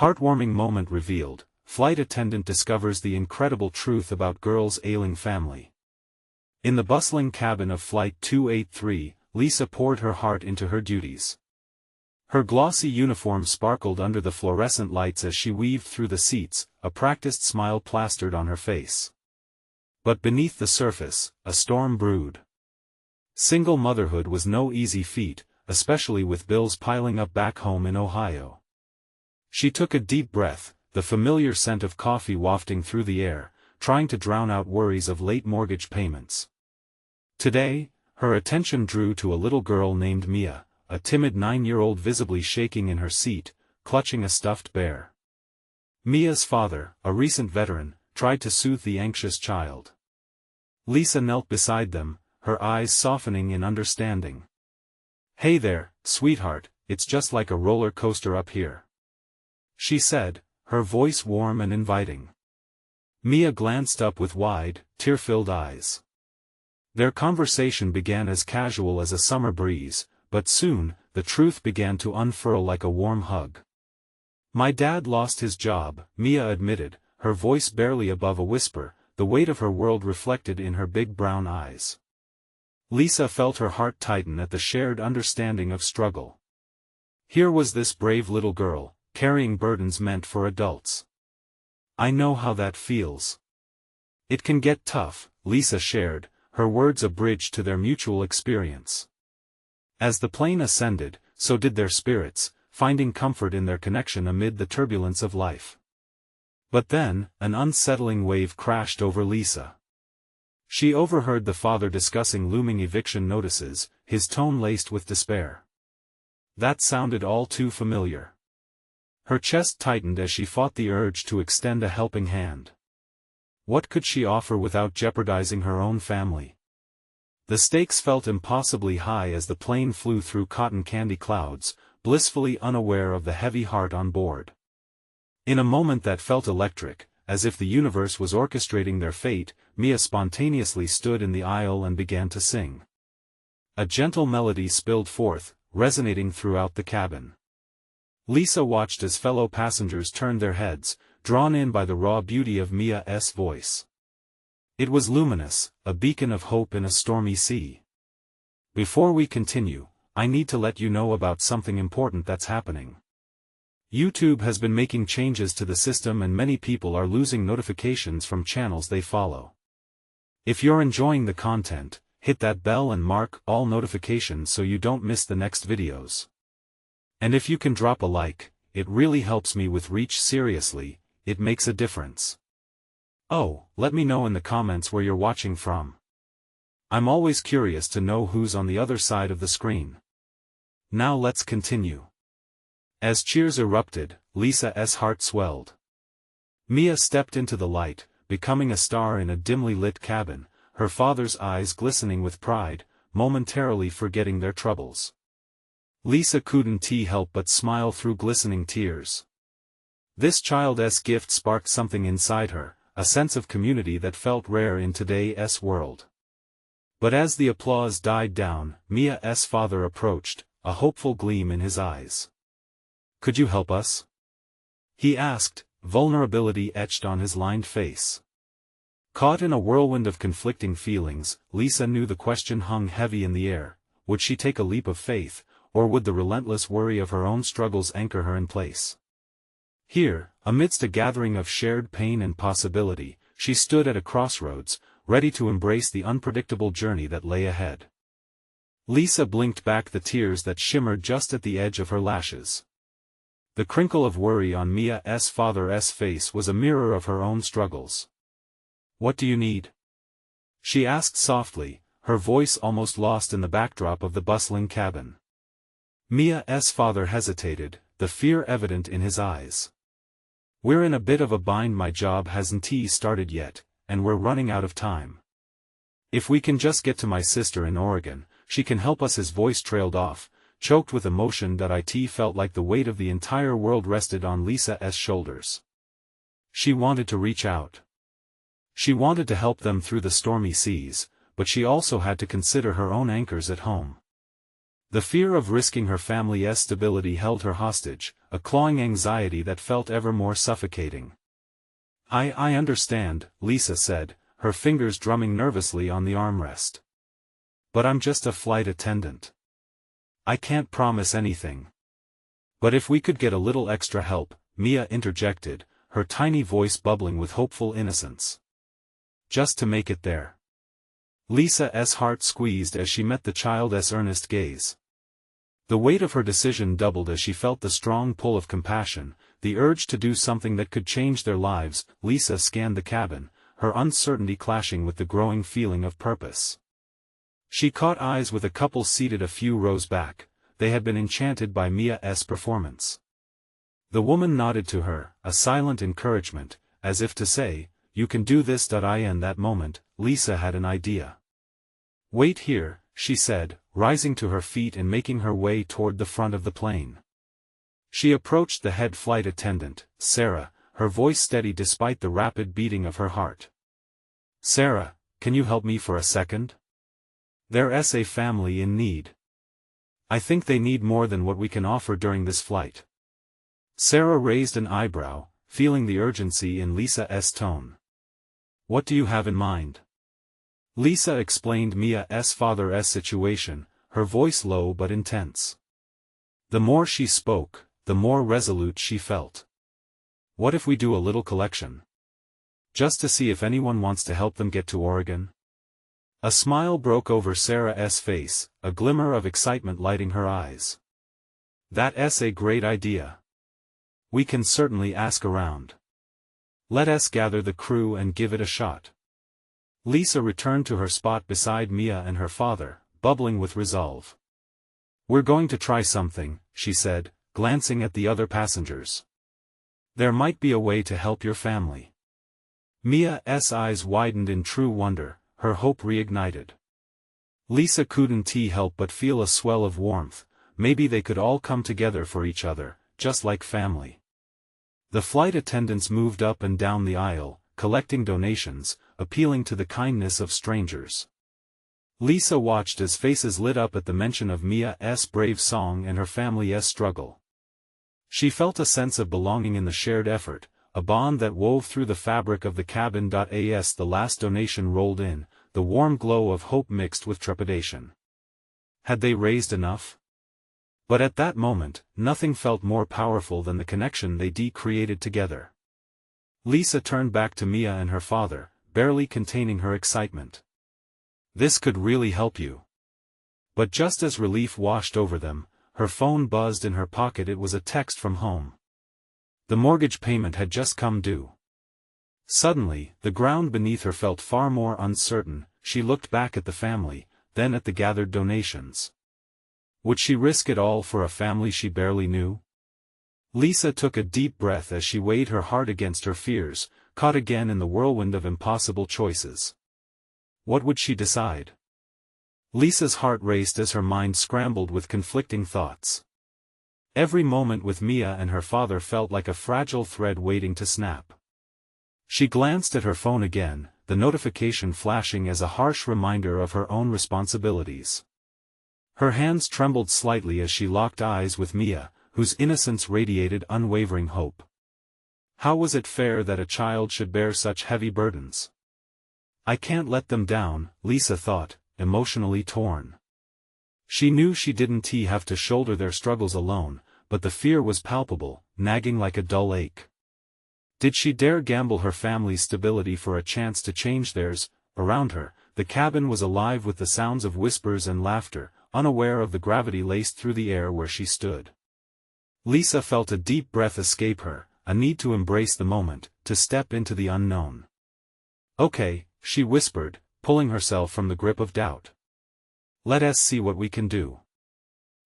Heartwarming moment revealed, flight attendant discovers the incredible truth about girl's ailing family. In the bustling cabin of Flight 283, Lisa poured her heart into her duties. Her glossy uniform sparkled under the fluorescent lights as she weaved through the seats, a practiced smile plastered on her face. But beneath the surface, a storm brewed. Single motherhood was no easy feat, especially with bills piling up back home in Ohio. She took a deep breath, the familiar scent of coffee wafting through the air, trying to drown out worries of late mortgage payments. Today, her attention drew to a little girl named Mia, a timid 9-year-old visibly shaking in her seat, clutching a stuffed bear. Mia's father, a recent veteran, tried to soothe the anxious child. Lisa knelt beside them, her eyes softening in understanding. "Hey there, sweetheart, it's just like a roller coaster up here," she said, her voice warm and inviting. Mia glanced up with wide, tear-filled eyes. Their conversation began as casual as a summer breeze, but soon, the truth began to unfurl like a warm hug. "My dad lost his job," Mia admitted, her voice barely above a whisper, the weight of her world reflected in her big brown eyes. Lisa felt her heart tighten at the shared understanding of struggle. Here was this brave little girl, carrying burdens meant for adults. "I know how that feels. It can get tough," Lisa shared, her words a bridge to their mutual experience. As the plane ascended, so did their spirits, finding comfort in their connection amid the turbulence of life. But then, an unsettling wave crashed over Lisa. She overheard the father discussing looming eviction notices, his tone laced with despair. That sounded all too familiar. Her chest tightened as she fought the urge to extend a helping hand. What could she offer without jeopardizing her own family? The stakes felt impossibly high as the plane flew through cotton candy clouds, blissfully unaware of the heavy heart on board. In a moment that felt electric, as if the universe was orchestrating their fate, Mia spontaneously stood in the aisle and began to sing. A gentle melody spilled forth, resonating throughout the cabin. Lisa watched as fellow passengers turned their heads, drawn in by the raw beauty of Mia's voice. It was luminous, a beacon of hope in a stormy sea. "Before we continue, I need to let you know about something important that's happening. YouTube has been making changes to the system and many people are losing notifications from channels they follow. If you're enjoying the content, hit that bell and mark all notifications so you don't miss the next videos. And if you can drop a like, it really helps me with reach. Seriously, it makes a difference. Oh, let me know in the comments where you're watching from. I'm always curious to know who's on the other side of the screen. Now let's continue." As cheers erupted, Lisa's heart swelled. Mia stepped into the light, becoming a star in a dimly lit cabin, her father's eyes glistening with pride, momentarily forgetting their troubles. Lisa couldn't help but smile through glistening tears. This child's gift sparked something inside her, a sense of community that felt rare in today's world. But as the applause died down, Mia's father approached, a hopeful gleam in his eyes. "Could you help us?" he asked, vulnerability etched on his lined face. Caught in a whirlwind of conflicting feelings, Lisa knew the question hung heavy in the air: would she take a leap of faith, or would the relentless worry of her own struggles anchor her in place? Here, amidst a gathering of shared pain and possibility, she stood at a crossroads, ready to embrace the unpredictable journey that lay ahead. Lisa blinked back the tears that shimmered just at the edge of her lashes. The crinkle of worry on Mia's father's face was a mirror of her own struggles. "What do you need?" she asked softly, her voice almost lost in the backdrop of the bustling cabin. Mia's father hesitated, the fear evident in his eyes. "We're in a bit of a bind. My job hasn't started yet, and we're running out of time. If we can just get to my sister in Oregon, she can help us." His voice trailed off, choked with emotion that it felt like the weight of the entire world rested on Lisa's shoulders. She wanted to reach out. She wanted to help them through the stormy seas, but she also had to consider her own anchors at home. The fear of risking her family's stability held her hostage, a clawing anxiety that felt ever more suffocating. I understand, Lisa said, her fingers drumming nervously on the armrest. But I'm just a flight attendant. I can't promise anything. But if we could get a little extra help, Mia interjected, her tiny voice bubbling with hopeful innocence. Just to make it there. Lisa's heart squeezed as she met the child's earnest gaze. The weight of her decision doubled as she felt the strong pull of compassion, the urge to do something that could change their lives. Lisa scanned the cabin, her uncertainty clashing with the growing feeling of purpose. She caught eyes with a couple seated a few rows back. They had been enchanted by Mia's performance. The woman nodded to her, a silent encouragement, as if to say, "You can do this." In that moment, Lisa had an idea. "Wait here," she said, rising to her feet and making her way toward the front of the plane. She approached the head flight attendant, Sarah, her voice steady despite the rapid beating of her heart. "Sarah, can you help me for a second? There's a family in need. I think they need more than what we can offer during this flight." Sarah raised an eyebrow, feeling the urgency in Lisa's tone. "What do you have in mind?" Lisa explained Mia's father's situation, her voice low but intense. The more she spoke, the more resolute she felt. "What if we do a little collection? Just to see if anyone wants to help them get to Oregon?" A smile broke over Sarah's face, a glimmer of excitement lighting her eyes. "That's a great idea. We can certainly ask around. Let us gather the crew and give it a shot." Lisa returned to her spot beside Mia and her father, bubbling with resolve. "We're going to try something," she said, glancing at the other passengers. "There might be a way to help your family." Mia's eyes widened in true wonder, her hope reignited. Lisa couldn't help but feel a swell of warmth. Maybe they could all come together for each other, just like family. The flight attendants moved up and down the aisle, collecting donations, appealing to the kindness of strangers. Lisa watched as faces lit up at the mention of Mia's brave song and her family's struggle. She felt a sense of belonging in the shared effort, a bond that wove through the fabric of the cabin. As the last donation rolled in, the warm glow of hope mixed with trepidation. Had they raised enough? But at that moment, nothing felt more powerful than the connection they created together. Lisa turned back to Mia and her father, barely containing her excitement. "This could really help you." But just as relief washed over them, her phone buzzed in her pocket. It was a text from home. The mortgage payment had just come due. Suddenly, the ground beneath her felt far more uncertain. She looked back at the family, then at the gathered donations. Would she risk it all for a family she barely knew? Lisa took a deep breath as she weighed her heart against her fears, caught again in the whirlwind of impossible choices. What would she decide? Lisa's heart raced as her mind scrambled with conflicting thoughts. Every moment with Mia and her father felt like a fragile thread waiting to snap. She glanced at her phone again, the notification flashing as a harsh reminder of her own responsibilities. Her hands trembled slightly as she locked eyes with Mia, whose innocence radiated unwavering hope. How was it fair that a child should bear such heavy burdens? "I can't let them down," Lisa thought, emotionally torn. She knew she didn't have to shoulder their struggles alone, but the fear was palpable, nagging like a dull ache. Did she dare gamble her family's stability for a chance to change theirs? Around her, the cabin was alive with the sounds of whispers and laughter, unaware of the gravity laced through the air where she stood. Lisa felt a deep breath escape her, a need to embrace the moment, to step into the unknown. "Okay," she whispered, pulling herself from the grip of doubt. "Let us see what we can do."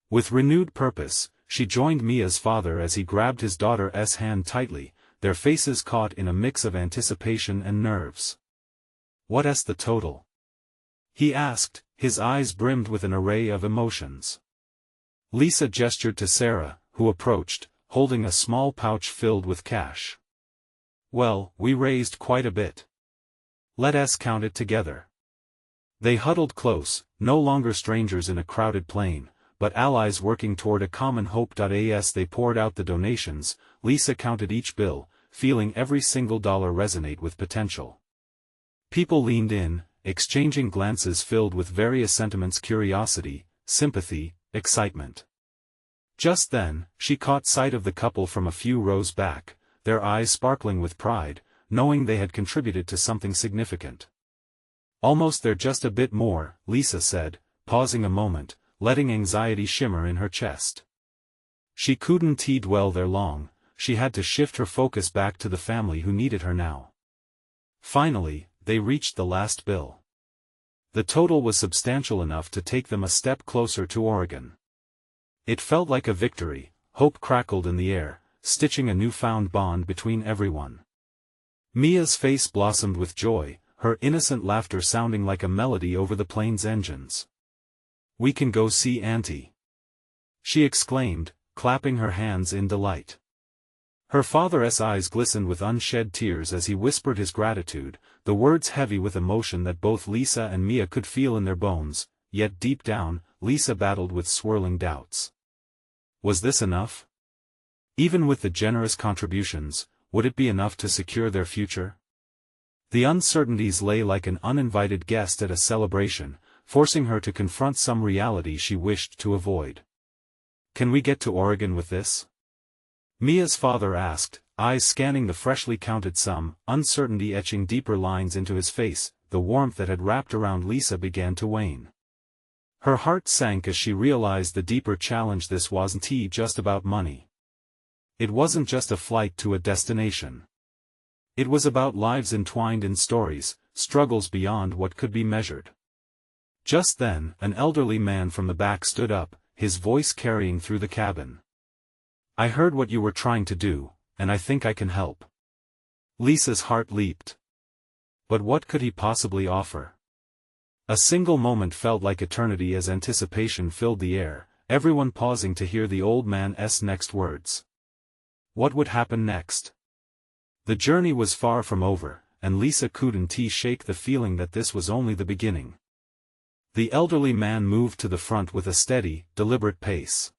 With renewed purpose, she joined Mia's father as he grabbed his daughter's hand tightly, their faces caught in a mix of anticipation and nerves. "What's the total?" he asked, his eyes brimmed with an array of emotions. Lisa gestured to Sarah, who approached, holding a small pouch filled with cash. "Well, we raised quite a bit. Let us count it together." They huddled close, no longer strangers in a crowded plane, but allies working toward a common hope. As they poured out the donations, Lisa counted each bill, feeling every single dollar resonate with potential. People leaned in, exchanging glances filled with various sentiments: curiosity, sympathy, excitement. Just then, she caught sight of the couple from a few rows back, their eyes sparkling with pride, knowing they had contributed to something significant. "Almost there, just a bit more," Lisa said, pausing a moment, letting anxiety shimmer in her chest. She couldn't dwell there long, she had to shift her focus back to the family who needed her now. Finally, they reached the last bill. The total was substantial enough to take them a step closer to Oregon. It felt like a victory. Hope crackled in the air, stitching a newfound bond between everyone. Mia's face blossomed with joy, her innocent laughter sounding like a melody over the plane's engines. "We can go see Auntie," she exclaimed, clapping her hands in delight. Her father's eyes glistened with unshed tears as he whispered his gratitude, the words heavy with emotion that both Lisa and Mia could feel in their bones, yet deep down, Lisa battled with swirling doubts. Was this enough? Even with the generous contributions, would it be enough to secure their future? The uncertainties lay like an uninvited guest at a celebration, forcing her to confront some reality she wished to avoid. "Can we get to Oregon with this?" Mia's father asked, eyes scanning the freshly counted sum, uncertainty etching deeper lines into his face. The warmth that had wrapped around Lisa began to wane. Her heart sank as she realized the deeper challenge. This wasn't just about money. It wasn't just a flight to a destination. It was about lives entwined in stories, struggles beyond what could be measured. Just then, an elderly man from the back stood up, his voice carrying through the cabin. "I heard what you were trying to do, and I think I can help." Lisa's heart leaped. But what could he possibly offer? A single moment felt like eternity as anticipation filled the air, everyone pausing to hear the old man's next words. What would happen next? The journey was far from over, and Lisa couldn't shake the feeling that this was only the beginning. The elderly man moved to the front with a steady, deliberate pace.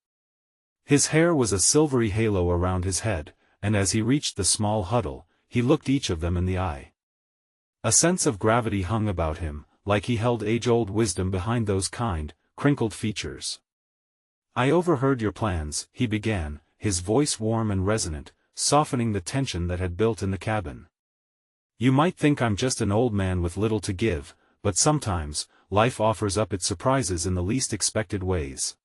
His hair was a silvery halo around his head, and as he reached the small huddle, he looked each of them in the eye. A sense of gravity hung about him, like he held age-old wisdom behind those kind, crinkled features. "I overheard your plans," he began, his voice warm and resonant, softening the tension that had built in the cabin. "You might think I'm just an old man with little to give, but sometimes, life offers up its surprises in the least expected ways."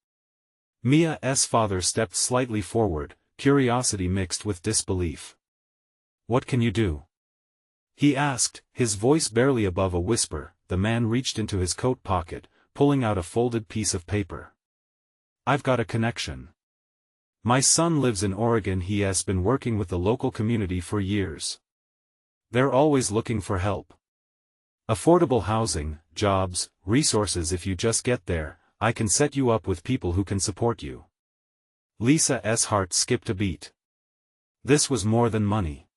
Mia's father stepped slightly forward, curiosity mixed with disbelief. "What can you do?" he asked, his voice barely above a whisper. The man reached into his coat pocket, pulling out a folded piece of paper. "I've got a connection. My son lives in Oregon. He has been working with the local community for years. They're always looking for help. Affordable housing, jobs, resources. If you just get there, I can set you up with people who can support you." Lisa's heart skipped a beat. This was more than money.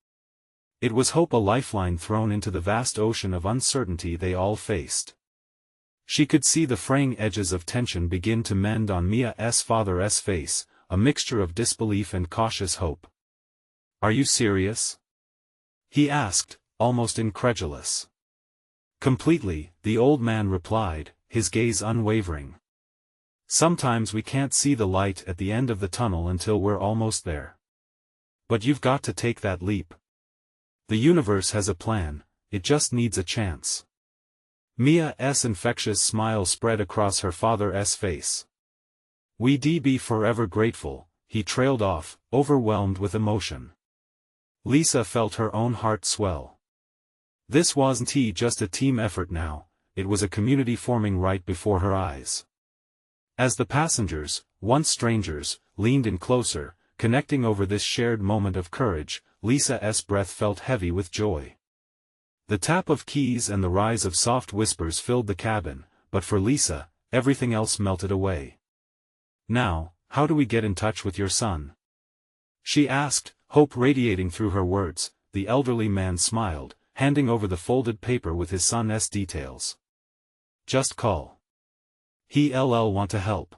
It was hope, a lifeline thrown into the vast ocean of uncertainty they all faced. She could see the fraying edges of tension begin to mend on Mia's father's face, a mixture of disbelief and cautious hope. "Are you serious?" he asked, almost incredulous. "Completely," the old man replied, his gaze unwavering. "Sometimes we can't see the light at the end of the tunnel until we're almost there. But you've got to take that leap. The universe has a plan, it just needs a chance." Mia's infectious smile spread across her father's face. "We'd be forever grateful," he trailed off, overwhelmed with emotion. Lisa felt her own heart swell. This wasn't just a team effort now, it was a community forming right before her eyes. As the passengers, once strangers, leaned in closer, connecting over this shared moment of courage, Lisa's breath felt heavy with joy. The tap of keys and the rise of soft whispers filled the cabin, but for Lisa, everything else melted away. "Now, how do we get in touch with your son?" she asked, hope radiating through her words. The elderly man smiled, handing over the folded paper with his son's details. "Just call. He'll want to help."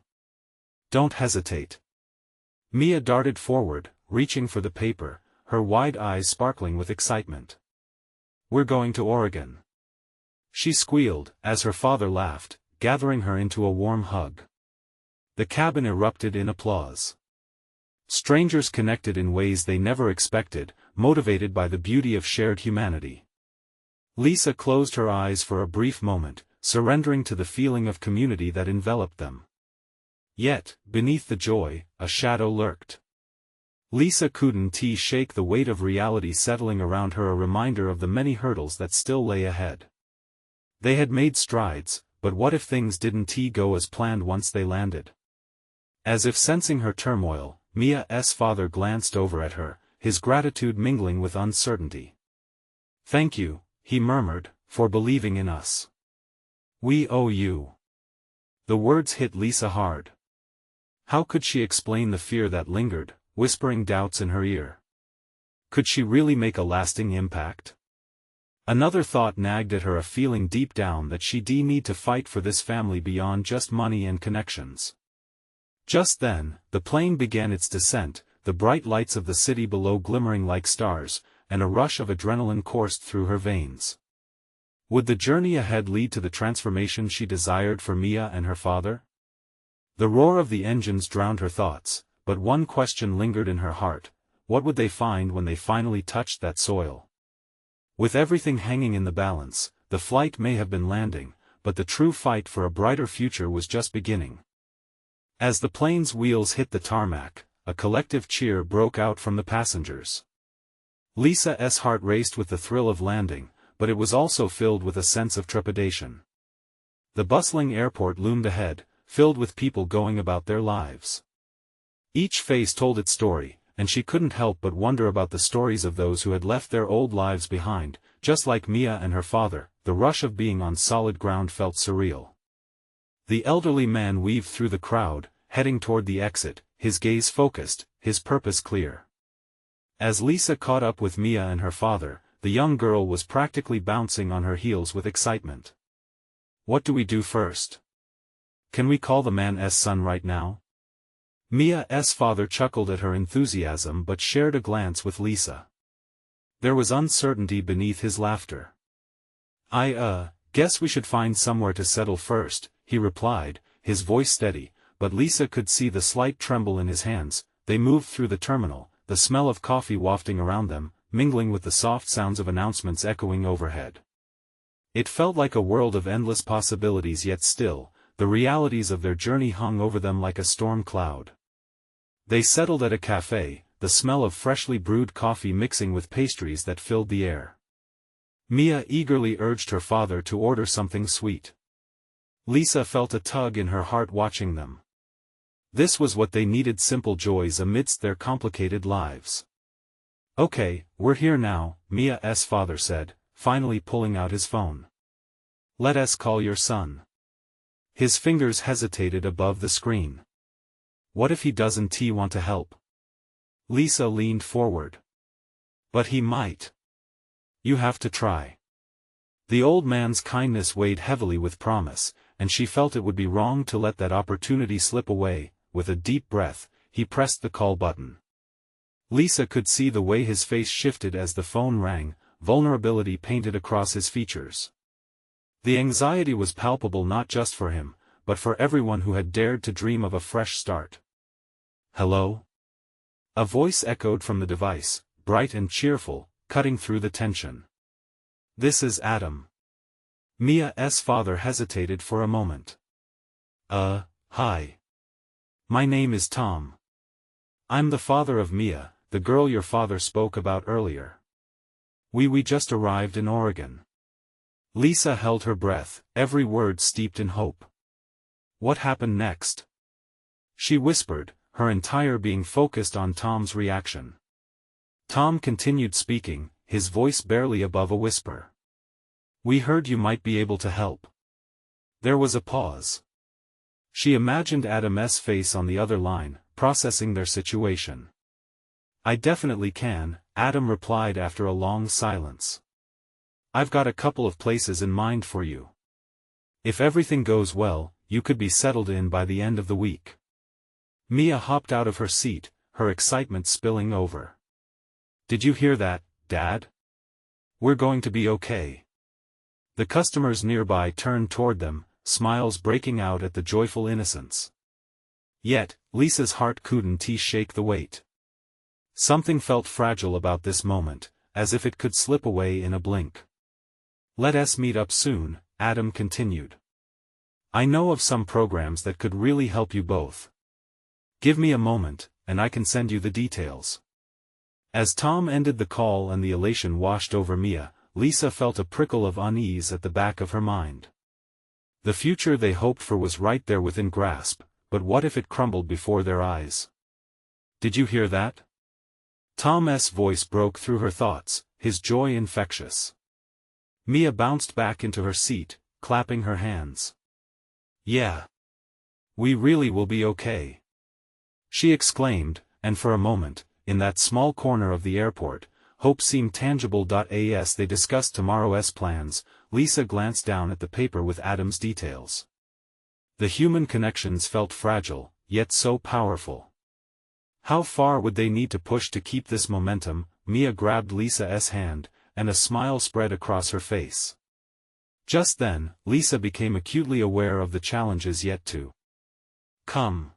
Don't hesitate. Mia darted forward, reaching for the paper, her wide eyes sparkling with excitement. We're going to Oregon. She squealed, as her father laughed, gathering her into a warm hug. The cabin erupted in applause. Strangers connected in ways they never expected, motivated by the beauty of shared humanity. Lisa closed her eyes for a brief moment, surrendering to the feeling of community that enveloped them. Yet, beneath the joy, a shadow lurked. Lisa couldn't shake the weight of reality settling around her, a reminder of the many hurdles that still lay ahead. They had made strides, but what if things didn't go as planned once they landed? As if sensing her turmoil, Mia's father glanced over at her, his gratitude mingling with uncertainty. "Thank you," he murmured, "for believing in us. We owe you." The words hit Lisa hard. How could she explain the fear that lingered, whispering doubts in her ear? Could she really make a lasting impact? Another thought nagged at her, a feeling deep down that she'd need to fight for this family beyond just money and connections. Just then, the plane began its descent, the bright lights of the city below glimmering like stars, and a rush of adrenaline coursed through her veins. Would the journey ahead lead to the transformation she desired for Mia and her father? The roar of the engines drowned her thoughts, but one question lingered in her heart: what would they find when they finally touched that soil? With everything hanging in the balance, the flight may have been landing, but the true fight for a brighter future was just beginning. As the plane's wheels hit the tarmac, a collective cheer broke out from the passengers. Lisa's heart raced with the thrill of landing, but it was also filled with a sense of trepidation. The bustling airport loomed ahead, filled with people going about their lives. Each face told its story, and she couldn't help but wonder about the stories of those who had left their old lives behind. Just like Mia and her father, the rush of being on solid ground felt surreal. The elderly man weaved through the crowd, heading toward the exit, his gaze focused, his purpose clear. As Lisa caught up with Mia and her father, the young girl was practically bouncing on her heels with excitement. "What do we do first? Can we call the man's son right now?" Mia's father chuckled at her enthusiasm but shared a glance with Lisa. There was uncertainty beneath his laughter. "I guess we should find somewhere to settle first," he replied, his voice steady, but Lisa could see the slight tremble in his hands. They moved through the terminal, the smell of coffee wafting around them, mingling with the soft sounds of announcements echoing overhead. It felt like a world of endless possibilities, yet still, the realities of their journey hung over them like a storm cloud. They settled at a cafe, the smell of freshly brewed coffee mixing with pastries that filled the air. Mia eagerly urged her father to order something sweet. Lisa felt a tug in her heart watching them. This was what they needed, simple joys amidst their complicated lives. "Okay, we're here now," Mia's father said, finally pulling out his phone. "Let us call your son." His fingers hesitated above the screen. What if he doesn't want to help? Lisa leaned forward. But he might. "You have to try." The old man's kindness weighed heavily with promise, and she felt it would be wrong to let that opportunity slip away. With a deep breath, he pressed the call button. Lisa could see the way his face shifted as the phone rang, vulnerability painted across his features. The anxiety was palpable, not just for him, but for everyone who had dared to dream of a fresh start. "Hello?" A voice echoed from the device, bright and cheerful, cutting through the tension. "This is Adam." Mia's father hesitated for a moment. Hi. My name is Tom. I'm the father of Mia, the girl your father spoke about earlier. We just arrived in Oregon." Lisa held her breath, every word steeped in hope. "What happened next?" she whispered, her entire being focused on Tom's reaction. Tom continued speaking, his voice barely above a whisper. "We heard you might be able to help." There was a pause. She imagined Adam's face on the other line, processing their situation. "I definitely can," Adam replied after a long silence. "I've got a couple of places in mind for you. If everything goes well, you could be settled in by the end of the week." Mia hopped out of her seat, her excitement spilling over. "Did you hear that, Dad? We're going to be okay." The customers nearby turned toward them, smiles breaking out at the joyful innocence. Yet, Lisa's heart couldn't shake the weight. Something felt fragile about this moment, as if it could slip away in a blink. "Let us meet up soon," Adam continued. "I know of some programs that could really help you both. Give me a moment, and I can send you the details." As Tom ended the call and the elation washed over Mia, Lisa felt a prickle of unease at the back of her mind. The future they hoped for was right there within grasp, but what if it crumbled before their eyes? "Did you hear that?" Tom's voice broke through her thoughts, his joy infectious. Mia bounced back into her seat, clapping her hands. "Yeah. We really will be okay," she exclaimed, and for a moment, in that small corner of the airport, hope seemed tangible. As they discussed tomorrow's plans, Lisa glanced down at the paper with Adam's details. The human connections felt fragile, yet so powerful. How far would they need to push to keep this momentum? Mia grabbed Lisa's hand, and a smile spread across her face. Just then, Lisa became acutely aware of the challenges yet to come.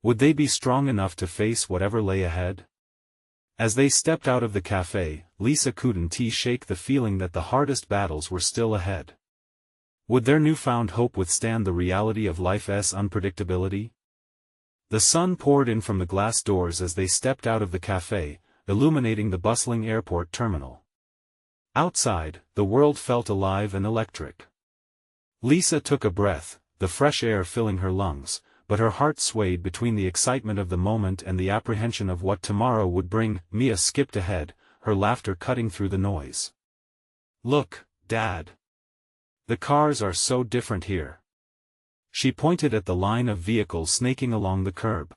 Would they be strong enough to face whatever lay ahead? As they stepped out of the cafe, Lisa couldn't shake the feeling that the hardest battles were still ahead. Would their newfound hope withstand the reality of life's unpredictability? The sun poured in from the glass doors as they stepped out of the cafe, illuminating the bustling airport terminal. Outside, the world felt alive and electric. Lisa took a breath, the fresh air filling her lungs, but her heart swayed between the excitement of the moment and the apprehension of what tomorrow would bring. Mia skipped ahead, her laughter cutting through the noise. "Look, Dad. The cars are so different here." She pointed at the line of vehicles snaking along the curb.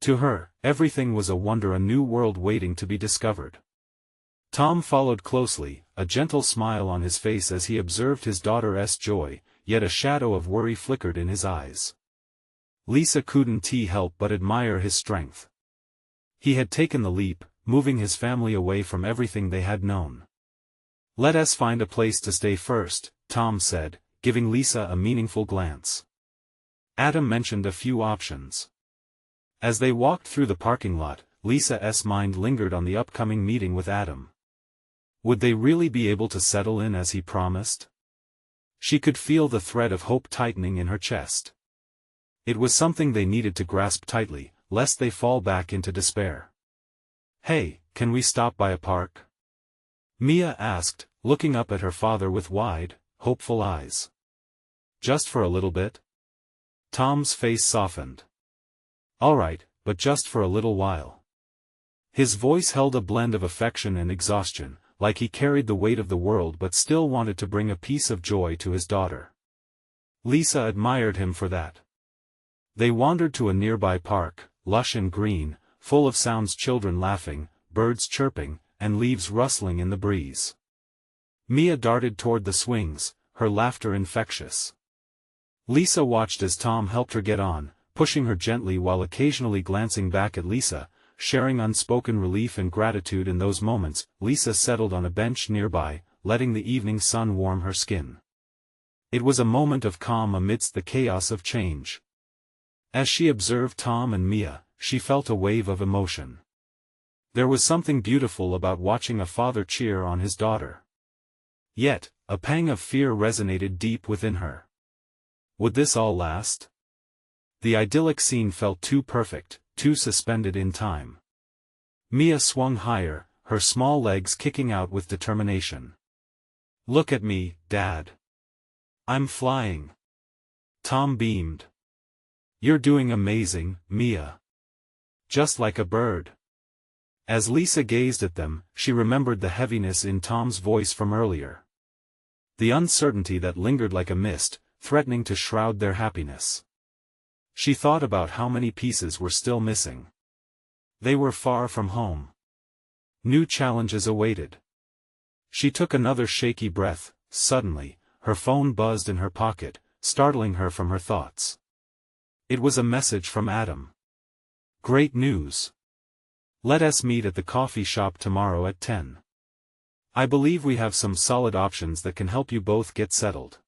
To her, everything was a wonder, a new world waiting to be discovered. Tom followed closely, a gentle smile on his face as he observed his daughter's joy, yet a shadow of worry flickered in his eyes. Lisa couldn't help but admire his strength. He had taken the leap, moving his family away from everything they had known. "Let us find a place to stay first," Tom said, giving Lisa a meaningful glance. Adam mentioned a few options. As they walked through the parking lot, Lisa's mind lingered on the upcoming meeting with Adam. Would they really be able to settle in as he promised? She could feel the thread of hope tightening in her chest. It was something they needed to grasp tightly, lest they fall back into despair. "Hey, can we stop by a park?" Mia asked, looking up at her father with wide, hopeful eyes. "Just for a little bit?" Tom's face softened. "All right, but just for a little while." His voice held a blend of affection and exhaustion, like he carried the weight of the world but still wanted to bring a piece of joy to his daughter. Lisa admired him for that. They wandered to a nearby park, lush and green, full of sounds: children laughing, birds chirping, and leaves rustling in the breeze. Mia darted toward the swings, her laughter infectious. Lisa watched as Tom helped her get on, pushing her gently while occasionally glancing back at Lisa, sharing unspoken relief and gratitude in those moments. Lisa settled on a bench nearby, letting the evening sun warm her skin. It was a moment of calm amidst the chaos of change. As she observed Tom and Mia, she felt a wave of emotion. There was something beautiful about watching a father cheer on his daughter. Yet, a pang of fear resonated deep within her. Would this all last? The idyllic scene felt too perfect, too suspended in time. Mia swung higher, her small legs kicking out with determination. "Look at me, Dad. I'm flying." Tom beamed. "You're doing amazing, Mia. Just like a bird." As Lisa gazed at them, she remembered the heaviness in Tom's voice from earlier. The uncertainty that lingered like a mist, threatening to shroud their happiness. She thought about how many pieces were still missing. They were far from home. New challenges awaited. She took another shaky breath. Suddenly, her phone buzzed in her pocket, startling her from her thoughts. It was a message from Adam. Great news. Let us meet at the coffee shop tomorrow at 10. I believe we have some solid options that can help you both get settled.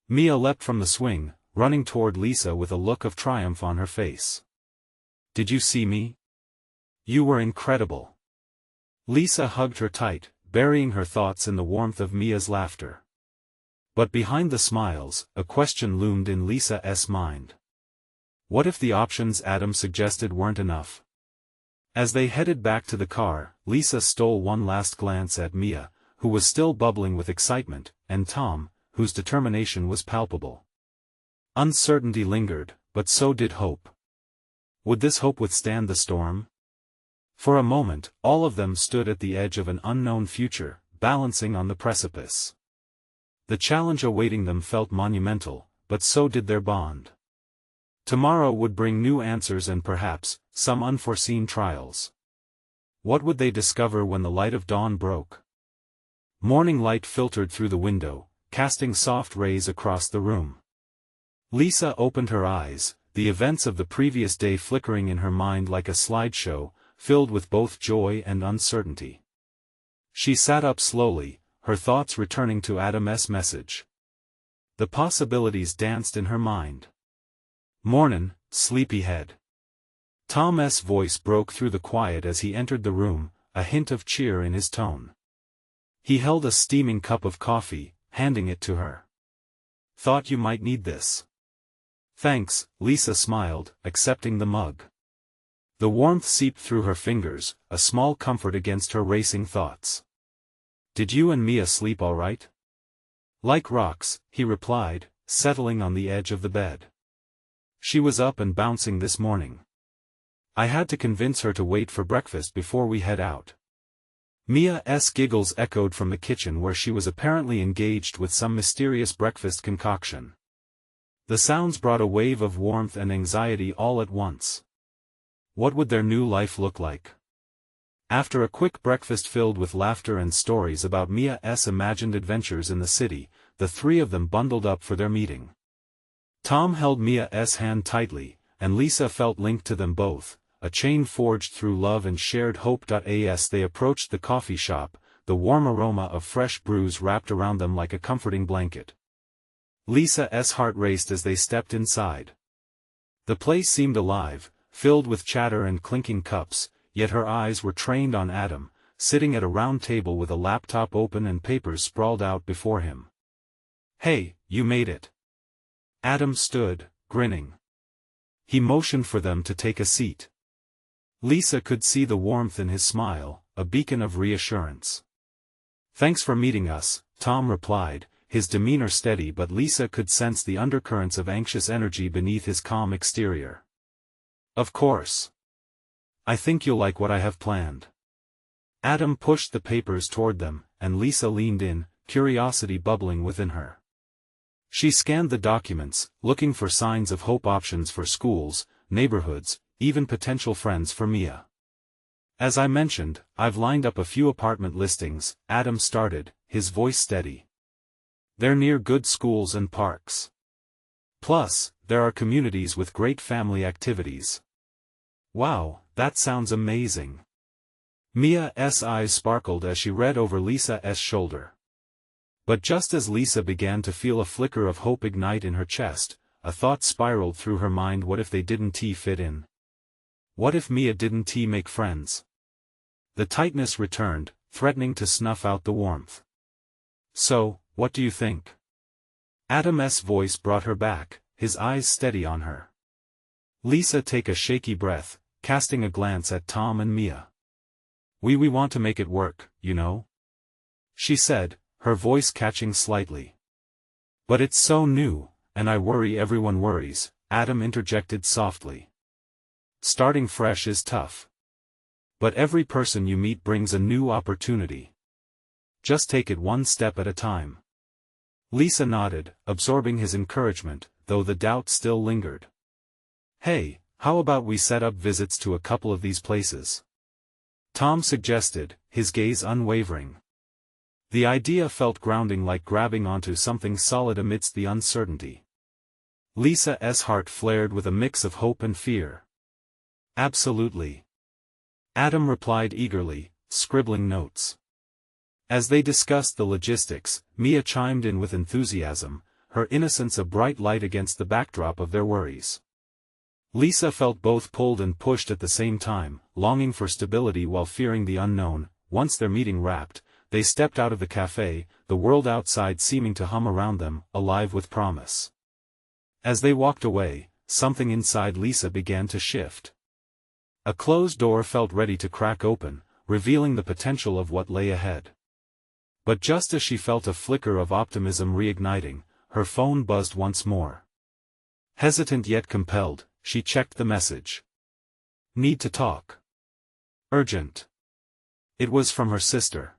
Mia leapt from the swing, running toward Lisa with a look of triumph on her face. Did you see me? You were incredible. Lisa hugged her tight, burying her thoughts in the warmth of Mia's laughter. But behind the smiles, a question loomed in Lisa's mind. What if the options Adam suggested weren't enough? As they headed back to the car, Lisa stole one last glance at Mia, who was still bubbling with excitement, and Tom, whose determination was palpable. Uncertainty lingered, but so did hope. Would this hope withstand the storm? For a moment, all of them stood at the edge of an unknown future, balancing on the precipice. The challenge awaiting them felt monumental, but so did their bond. Tomorrow would bring new answers and perhaps, some unforeseen trials. What would they discover when the light of dawn broke? Morning light filtered through the window, casting soft rays across the room. Lisa opened her eyes, the events of the previous day flickering in her mind like a slideshow, filled with both joy and uncertainty. She sat up slowly, her thoughts returning to Adam's message. The possibilities danced in her mind. Mornin', sleepyhead. Tom's voice broke through the quiet as he entered the room, a hint of cheer in his tone. He held a steaming cup of coffee, handing it to her. Thought you might need this. Thanks, Lisa smiled, accepting the mug. The warmth seeped through her fingers, a small comfort against her racing thoughts. Did you and Mia sleep all right? Like rocks, he replied, settling on the edge of the bed. She was up and bouncing this morning. I had to convince her to wait for breakfast before we head out. Mia's giggles echoed from the kitchen where she was apparently engaged with some mysterious breakfast concoction. The sounds brought a wave of warmth and anxiety all at once. What would their new life look like? After a quick breakfast filled with laughter and stories about Mia's imagined adventures in the city, the three of them bundled up for their meeting. Tom held Mia's hand tightly, and Lisa felt linked to them both, a chain forged through love and shared hope. As they approached the coffee shop, the warm aroma of fresh brews wrapped around them like a comforting blanket. Lisa's heart raced as they stepped inside. The place seemed alive, filled with chatter and clinking cups, yet her eyes were trained on Adam, sitting at a round table with a laptop open and papers sprawled out before him. Hey, you made it. Adam stood, grinning. He motioned for them to take a seat. Lisa could see the warmth in his smile, a beacon of reassurance. Thanks for meeting us, Tom replied, his demeanor steady, but Lisa could sense the undercurrents of anxious energy beneath his calm exterior. Of course. I think you'll like what I have planned. Adam pushed the papers toward them, and Lisa leaned in, curiosity bubbling within her. She scanned the documents, looking for signs of hope, options for schools, neighborhoods, even potential friends for Mia. As I mentioned, I've lined up a few apartment listings, Adam started, his voice steady. They're near good schools and parks. Plus, there are communities with great family activities. Wow, that sounds amazing. Mia's eyes sparkled as she read over Lisa's shoulder. But just as Lisa began to feel a flicker of hope ignite in her chest, a thought spiraled through her mind. What if they didn't fit in? What if Mia didn't make friends? The tightness returned, threatening to snuff out the warmth. So, what do you think? Adam's voice brought her back, his eyes steady on her. Lisa took a shaky breath, casting a glance at Tom and Mia. We want to make it work, you know? She said, her voice catching slightly. But it's so new, and I worry everyone worries, Adam interjected softly. Starting fresh is tough. But every person you meet brings a new opportunity. Just take it one step at a time. Lisa nodded, absorbing his encouragement, though the doubt still lingered. Hey, how about we set up visits to a couple of these places? Tom suggested, his gaze unwavering. The idea felt grounding, like grabbing onto something solid amidst the uncertainty. Lisa's heart flared with a mix of hope and fear. Absolutely. Adam replied eagerly, scribbling notes. As they discussed the logistics, Mia chimed in with enthusiasm, her innocence a bright light against the backdrop of their worries. Lisa felt both pulled and pushed at the same time, longing for stability while fearing the unknown. Once their meeting wrapped, they stepped out of the cafe, the world outside seeming to hum around them, alive with promise. As they walked away, something inside Lisa began to shift. A closed door felt ready to crack open, revealing the potential of what lay ahead. But just as she felt a flicker of optimism reigniting, her phone buzzed once more. Hesitant yet compelled, she checked the message. Need to talk. Urgent. It was from her sister.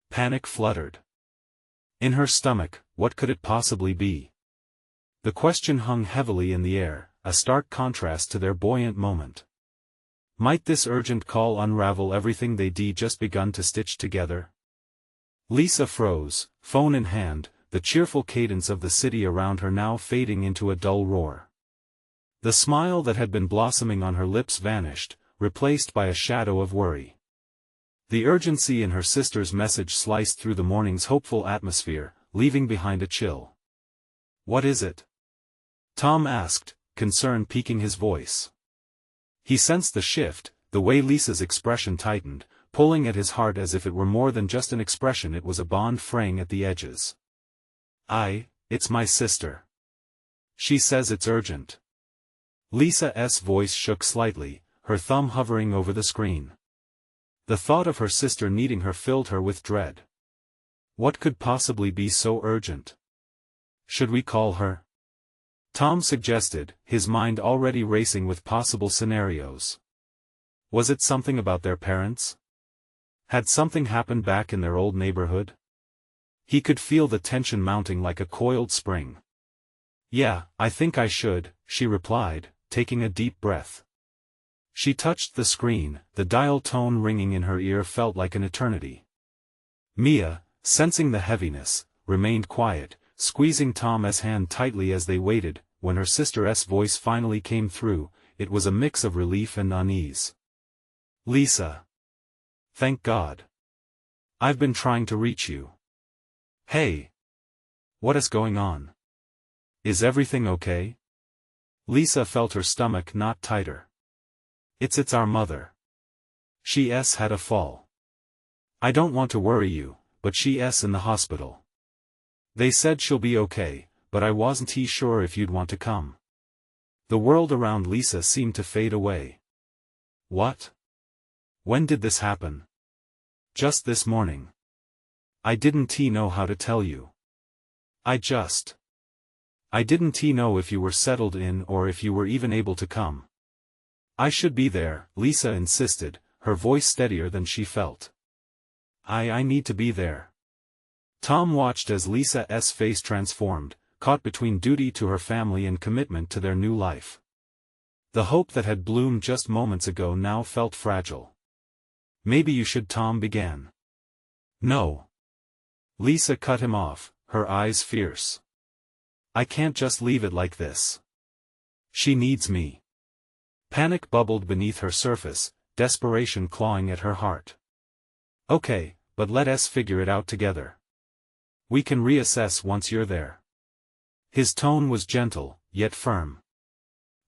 Panic fluttered. In her stomach, what could it possibly be? The question hung heavily in the air, a stark contrast to their buoyant moment. Might this urgent call unravel everything they'd just begun to stitch together? Lisa froze, phone in hand, the cheerful cadence of the city around her now fading into a dull roar. The smile that had been blossoming on her lips vanished, replaced by a shadow of worry. The urgency in her sister's message sliced through the morning's hopeful atmosphere, leaving behind a chill. What is it? Tom asked, concern piquing his voice. He sensed the shift, the way Lisa's expression tightened, pulling at his heart as if it were more than just an expression, it was a bond fraying at the edges. It's my sister. She says it's urgent. Lisa's voice shook slightly, her thumb hovering over the screen. The thought of her sister needing her filled her with dread. What could possibly be so urgent? Should we call her? Tom suggested, his mind already racing with possible scenarios. Was it something about their parents? Had something happened back in their old neighborhood? He could feel the tension mounting like a coiled spring. Yeah, I think I should, she replied, taking a deep breath. She touched the screen, the dial tone ringing in her ear felt like an eternity. Mia, sensing the heaviness, remained quiet, squeezing Tom's hand tightly as they waited. When her sister's voice finally came through, it was a mix of relief and unease. Lisa. Thank God. I've been trying to reach you. Hey. What is going on? Is everything okay? Lisa felt her stomach knot tighter. It's our mother. She's had a fall. I don't want to worry you, but she's in the hospital. They said she'll be okay, but I wasn't sure if you'd want to come. The world around Lisa seemed to fade away. What? When did this happen? Just this morning. I didn't know how to tell you. I didn't know if you were settled in or if you were even able to come. I should be there, Lisa insisted, her voice steadier than she felt. I need to be there. Tom watched as Lisa's face transformed, caught between duty to her family and commitment to their new life. The hope that had bloomed just moments ago now felt fragile. Maybe you should, Tom began. No. Lisa cut him off, her eyes fierce. I can't just leave it like this. She needs me. Panic bubbled beneath her surface, desperation clawing at her heart. Okay, but let us figure it out together. We can reassess once you're there. His tone was gentle, yet firm.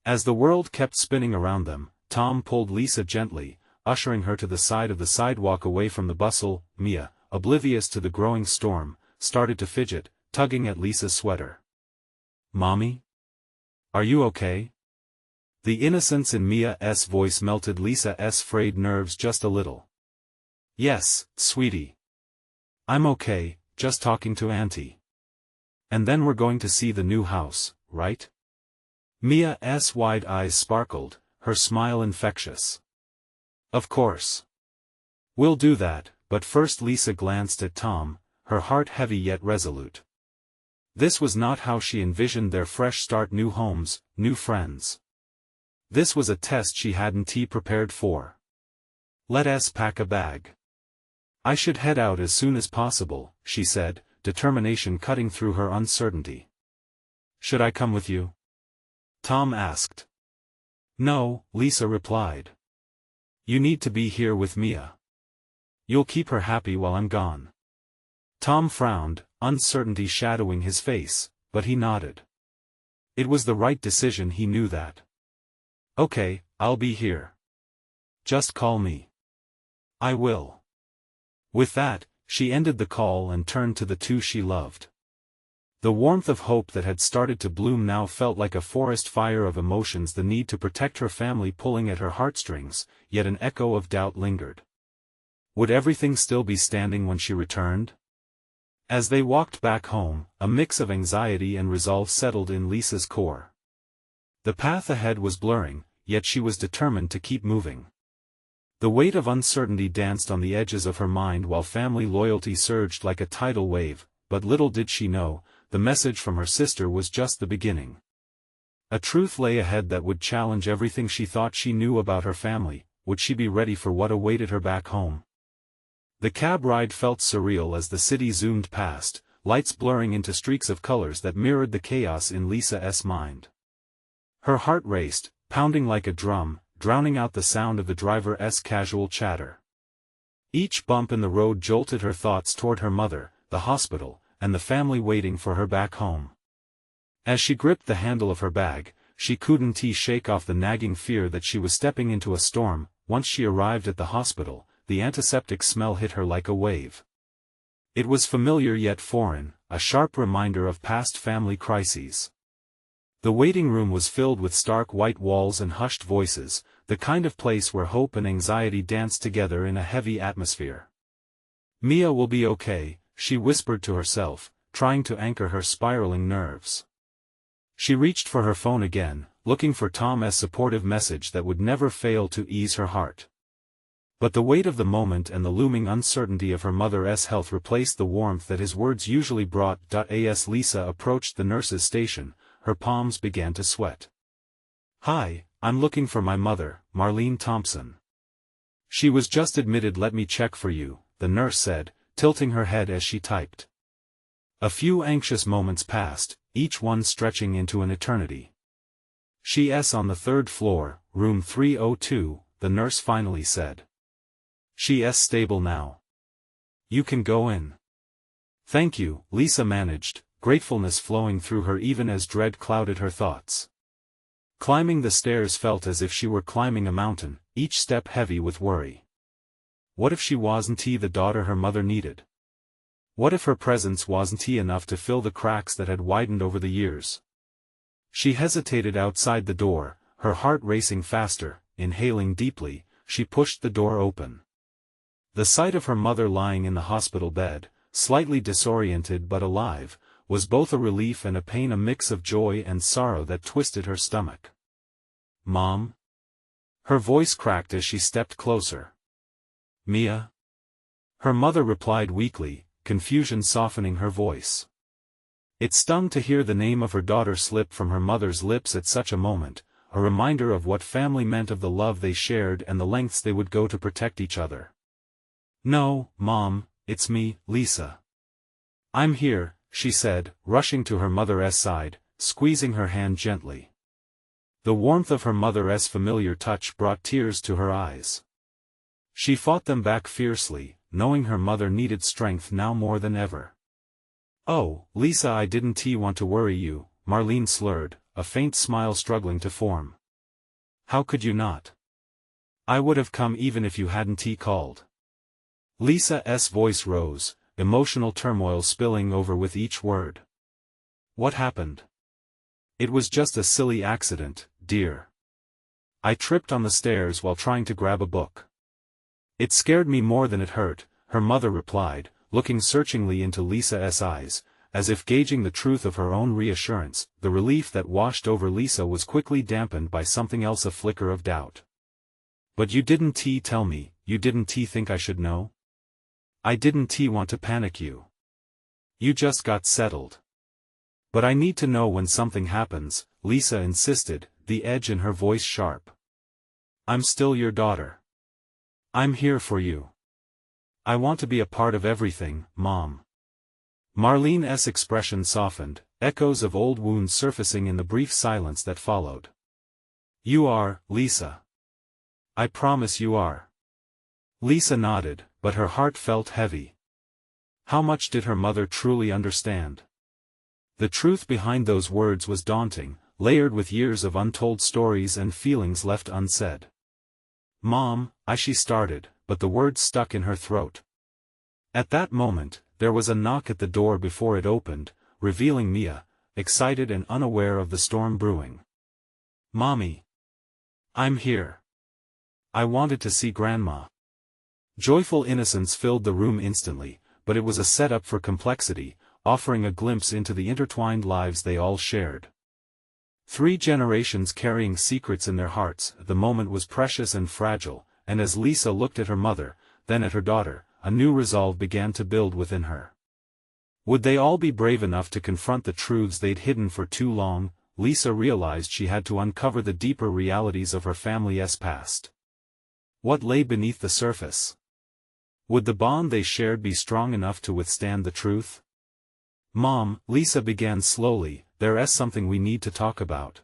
As the world kept spinning around them, Tom pulled Lisa gently, ushering her to the side of the sidewalk away from the bustle. Mia, oblivious to the growing storm, started to fidget, tugging at Lisa's sweater. Mommy? Are you okay? The innocence in Mia's voice melted Lisa's frayed nerves just a little. Yes, sweetie. I'm okay, just talking to Auntie. And then we're going to see the new house, right? Mia's wide eyes sparkled, her smile infectious. Of course. We'll do that, but first. Lisa glanced at Tom, her heart heavy yet resolute. This was not how she envisioned their fresh start, new homes, new friends. This was a test she hadn't prepared for. Let us pack a bag. I should head out as soon as possible, she said, determination cutting through her uncertainty. Should I come with you? Tom asked. No, Lisa replied. You need to be here with Mia. You'll keep her happy while I'm gone. Tom frowned, uncertainty shadowing his face, but he nodded. It was the right decision, he knew that. Okay, I'll be here. Just call me. I will. With that, she ended the call and turned to the two she loved. The warmth of hope that had started to bloom now felt like a forest fire of emotions, the need to protect her family pulling at her heartstrings, yet an echo of doubt lingered. Would everything still be standing when she returned? As they walked back home, a mix of anxiety and resolve settled in Lisa's core. The path ahead was blurring, yet she was determined to keep moving. The weight of uncertainty danced on the edges of her mind while family loyalty surged like a tidal wave, but little did she know, the message from her sister was just the beginning. A truth lay ahead that would challenge everything she thought she knew about her family. Would she be ready for what awaited her back home? The cab ride felt surreal as the city zoomed past, lights blurring into streaks of colors that mirrored the chaos in Lisa's mind. Her heart raced, pounding like a drum, drowning out the sound of the driver's casual chatter. Each bump in the road jolted her thoughts toward her mother, the hospital, and the family waiting for her back home. As she gripped the handle of her bag, she couldn't shake off the nagging fear that she was stepping into a storm. Once she arrived at the hospital, the antiseptic smell hit her like a wave. It was familiar yet foreign, a sharp reminder of past family crises. The waiting room was filled with stark white walls and hushed voices, the kind of place where hope and anxiety danced together in a heavy atmosphere. Mia will be okay, she whispered to herself, trying to anchor her spiraling nerves. She reached for her phone again, looking for Tom's supportive message that would never fail to ease her heart. But the weight of the moment and the looming uncertainty of her mother's health replaced the warmth that his words usually brought. As Lisa approached the nurse's station, her palms began to sweat. Hi, I'm looking for my mother, Marlene Thompson. She was just admitted. Let me check for you, the nurse said, tilting her head as she typed. A few anxious moments passed, each one stretching into an eternity. She's on the third floor, room 302, the nurse finally said. She's stable now. You can go in. Thank you, Lisa managed, gratefulness flowing through her even as dread clouded her thoughts. Climbing the stairs felt as if she were climbing a mountain, each step heavy with worry. What if she wasn't the daughter her mother needed? What if her presence wasn't enough to fill the cracks that had widened over the years? She hesitated outside the door, her heart racing faster. Inhaling deeply, she pushed the door open. The sight of her mother lying in the hospital bed, slightly disoriented but alive, was both a relief and a pain, a mix of joy and sorrow that twisted her stomach. Mom? Her voice cracked as she stepped closer. Mia? Her mother replied weakly, confusion softening her voice. It stung to hear the name of her daughter slip from her mother's lips at such a moment, a reminder of what family meant, of the love they shared and the lengths they would go to protect each other. No, Mom, it's me, Lisa. I'm here, she said, rushing to her mother's side, squeezing her hand gently. The warmth of her mother's familiar touch brought tears to her eyes. She fought them back fiercely, knowing her mother needed strength now more than ever. Oh, Lisa, I didn't want to worry you, Marlene slurred, a faint smile struggling to form. How could you not? I would have come even if you hadn't called. Lisa's voice rose, emotional turmoil spilling over with each word. What happened? It was just a silly accident, dear. I tripped on the stairs while trying to grab a book. It scared me more than it hurt, her mother replied, looking searchingly into Lisa's eyes, as if gauging the truth of her own reassurance. The relief that washed over Lisa was quickly dampened by something else, a flicker of doubt. But you didn't tell me, you didn't think I should know? I didn't want to panic you. You just got settled. But I need to know when something happens, Lisa insisted, the edge in her voice sharp. I'm still your daughter. I'm here for you. I want to be a part of everything, Mom. Marlene's expression softened, echoes of old wounds surfacing in the brief silence that followed. You are, Lisa. I promise you are. Lisa nodded, but her heart felt heavy. How much did her mother truly understand? The truth behind those words was daunting, layered with years of untold stories and feelings left unsaid. Mom, she started, but the words stuck in her throat. At that moment, there was a knock at the door before it opened, revealing Mia, excited and unaware of the storm brewing. Mommy. I'm here. I wanted to see Grandma. Joyful innocence filled the room instantly, but it was a setup for complexity, offering a glimpse into the intertwined lives they all shared. 3 generations carrying secrets in their hearts. The moment was precious and fragile, and as Lisa looked at her mother, then at her daughter, a new resolve began to build within her. Would they all be brave enough to confront the truths they'd hidden for too long? Lisa realized she had to uncover the deeper realities of her family's past. What lay beneath the surface? Would the bond they shared be strong enough to withstand the truth? Mom, Lisa began slowly, there's something we need to talk about.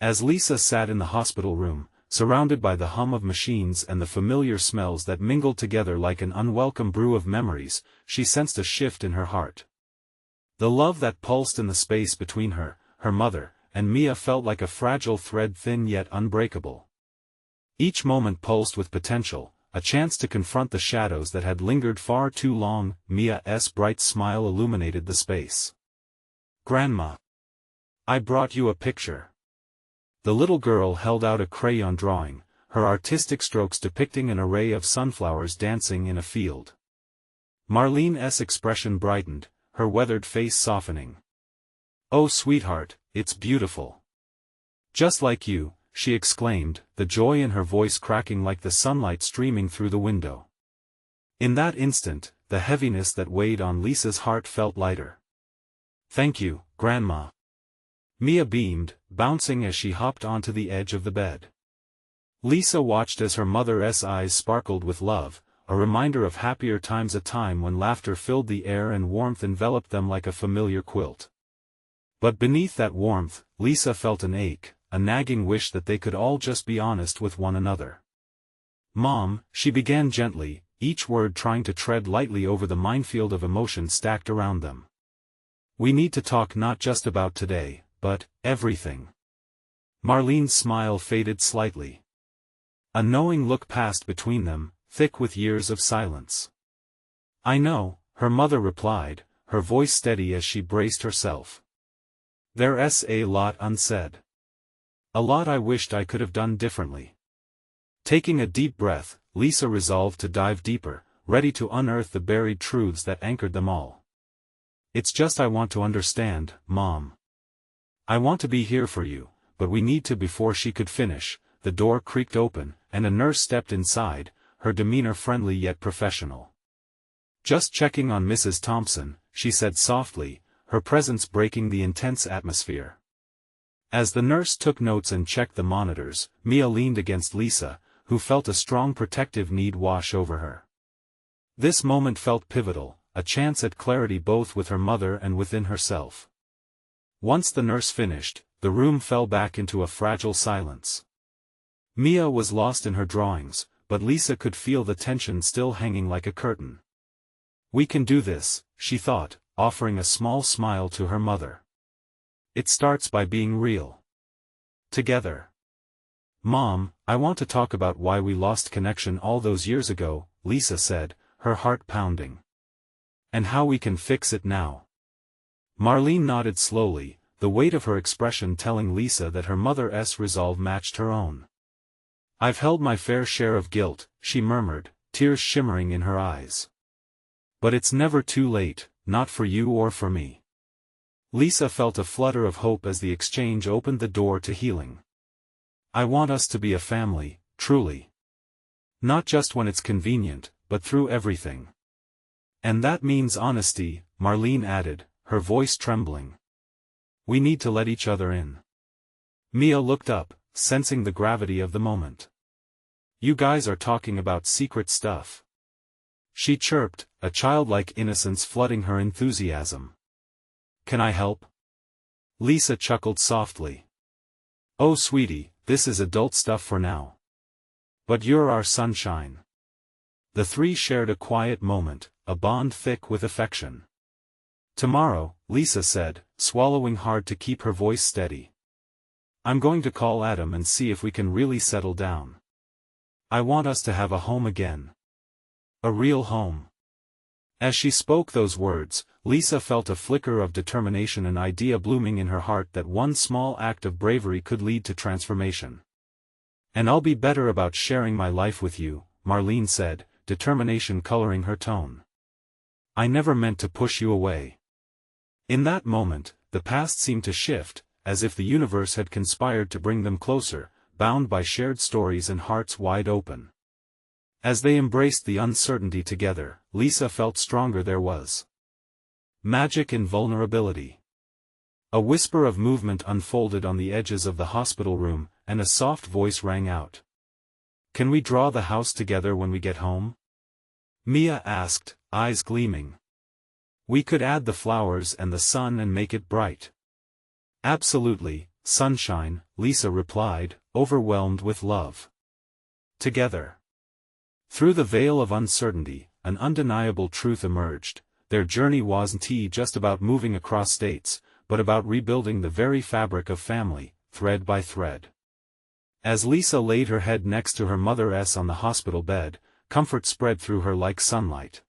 As Lisa sat in the hospital room, surrounded by the hum of machines and the familiar smells that mingled together like an unwelcome brew of memories, she sensed a shift in her heart. The love that pulsed in the space between her mother, and Mia felt like a fragile thread, thin yet unbreakable. Each moment pulsed with potential, a chance to confront the shadows that had lingered far too long. Mia's bright smile illuminated the space. Grandma. I brought you a picture. The little girl held out a crayon drawing, her artistic strokes depicting an array of sunflowers dancing in a field. Marlene's expression brightened, her weathered face softening. Oh sweetheart, it's beautiful. Just like you, she exclaimed, the joy in her voice cracking like the sunlight streaming through the window. In that instant, the heaviness that weighed on Lisa's heart felt lighter. Thank you, Grandma. Mia beamed, bouncing as she hopped onto the edge of the bed. Lisa watched as her mother's eyes sparkled with love, a reminder of happier times, a time when laughter filled the air and warmth enveloped them like a familiar quilt. But beneath that warmth, Lisa felt an ache, a nagging wish that they could all just be honest with one another. Mom, she began gently, each word trying to tread lightly over the minefield of emotion stacked around them. We need to talk not just about today, but everything. Marlene's smile faded slightly. A knowing look passed between them, thick with years of silence. I know, her mother replied, her voice steady as she braced herself. There's a lot unsaid. A lot I wished I could have done differently. Taking a deep breath, Lisa resolved to dive deeper, ready to unearth the buried truths that anchored them all. It's just I want to understand, Mom. I want to be here for you, but we need to. Before she could finish, the door creaked open, and a nurse stepped inside, her demeanor friendly yet professional. Just checking on Mrs. Thompson, she said softly, her presence breaking the intense atmosphere. As the nurse took notes and checked the monitors, Mia leaned against Lisa, who felt a strong protective need wash over her. This moment felt pivotal, a chance at clarity both with her mother and within herself. Once the nurse finished, the room fell back into a fragile silence. Mia was lost in her drawings, but Lisa could feel the tension still hanging like a curtain. We can do this, she thought, offering a small smile to her mother. It starts by being real. Together. Mom, I want to talk about why we lost connection all those years ago, Lisa said, her heart pounding. And how we can fix it now. Marlene nodded slowly, the weight of her expression telling Lisa that her mother's resolve matched her own. I've held my fair share of guilt, she murmured, tears shimmering in her eyes. But it's never too late, not for you or for me. Lisa felt a flutter of hope as the exchange opened the door to healing. I want us to be a family, truly. Not just when it's convenient, but through everything. And that means honesty, Marlene added, her voice trembling. We need to let each other in. Mia looked up, sensing the gravity of the moment. You guys are talking about secret stuff. She chirped, a childlike innocence flooding her enthusiasm. Can I help? Lisa chuckled softly. Oh sweetie, this is adult stuff for now. But you're our sunshine. The three shared a quiet moment, a bond thick with affection. Tomorrow, Lisa said, swallowing hard to keep her voice steady. I'm going to call Adam and see if we can really settle down. I want us to have a home again. A real home. As she spoke those words, Lisa felt a flicker of determination, an idea blooming in her heart that one small act of bravery could lead to transformation. And I'll be better about sharing my life with you, Marlene said, determination coloring her tone. I never meant to push you away. In that moment, the past seemed to shift, as if the universe had conspired to bring them closer, bound by shared stories and hearts wide open. As they embraced the uncertainty together, Lisa felt stronger. There was magic in vulnerability. A whisper of movement unfolded on the edges of the hospital room, and a soft voice rang out. Can we draw the house together when we get home? Mia asked, eyes gleaming. We could add the flowers and the sun and make it bright. Absolutely, sunshine, Lisa replied, overwhelmed with love. Together. Through the veil of uncertainty, an undeniable truth emerged. Their journey wasn't just about moving across states, but about rebuilding the very fabric of family, thread by thread. As Lisa laid her head next to her mother's on the hospital bed, comfort spread through her like sunlight.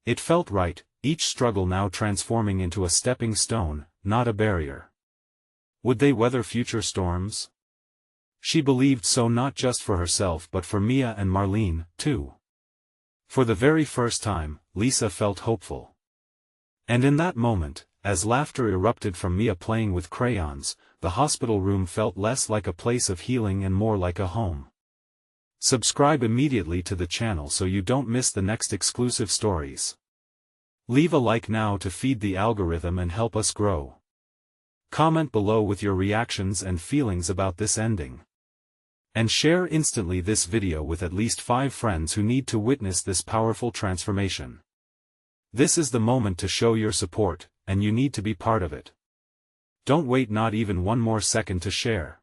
It felt right, each struggle now transforming into a stepping stone, not a barrier. Would they weather future storms? She believed so, not just for herself but for Mia and Marlene, too. For the very first time, Lisa felt hopeful. And in that moment, as laughter erupted from Mia playing with crayons, the hospital room felt less like a place of healing and more like a home. Subscribe immediately to the channel so you don't miss the next exclusive stories. Leave a like now to feed the algorithm and help us grow. Comment below with your reactions and feelings about this ending. And share instantly this video with at least 5 friends who need to witness this powerful transformation. This is the moment to show your support, and you need to be part of it. Don't wait not even one more second to share.